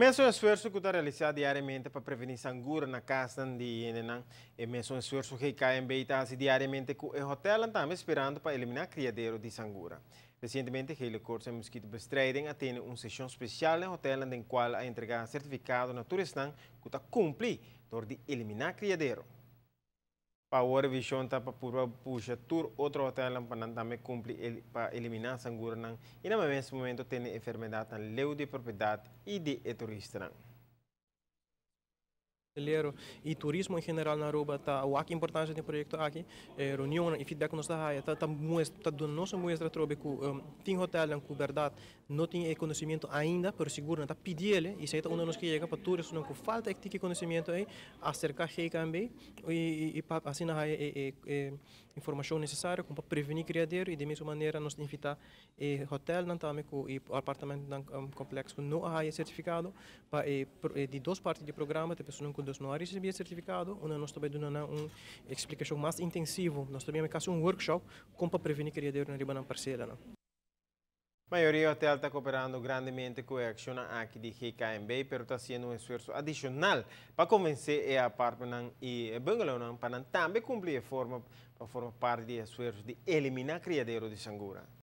Mesmo esforço que está realizado diariamente para prevenir sangura na casa de Nenang, e mesmo esforço que KMB está diariamente com o hotel também esperando para eliminar criadeiro de sangura. Recentemente, o curso de mosquito bestrijding atende uma sessão especial no hotel em qual a entregar certificado na turistas que está cumprir de eliminar criadeiro. Para a revisão para puxa tur outro hotel para também cumprir para eliminar sangura e no mesmo momento tem enfermidade leu de propriedade e de turista. Brasileiro e turismo em geral na Aruba tá o aqui importância do projeto aqui reunião e feedback nos dá tá dando nossa mostra trobe que tem hotel na verdade não tem conhecimento ainda por seguro tá pedir ele e se é um dos que chega para turismo não falta que conhecimento aí acerca de também e para assim na informação necessária para prevenir criadeiro e de mesma maneira nós invitar hotel não também com apartamento complexo não há certificado para de duas partes do programa de pessoas quando não receber certificado, nós também dando uma explicação mais intensiva, nós também fazemos um workshop como para prevenir criadeiro na riba na parcela. A maioria do hotel está cooperando grandemente com a ação aqui de GKMB, mas está sendo um esforço adicional para convencer a apartamento e bungalow para também cumprir a forma para formar parte do esforço de eliminar criadeiro de sangura.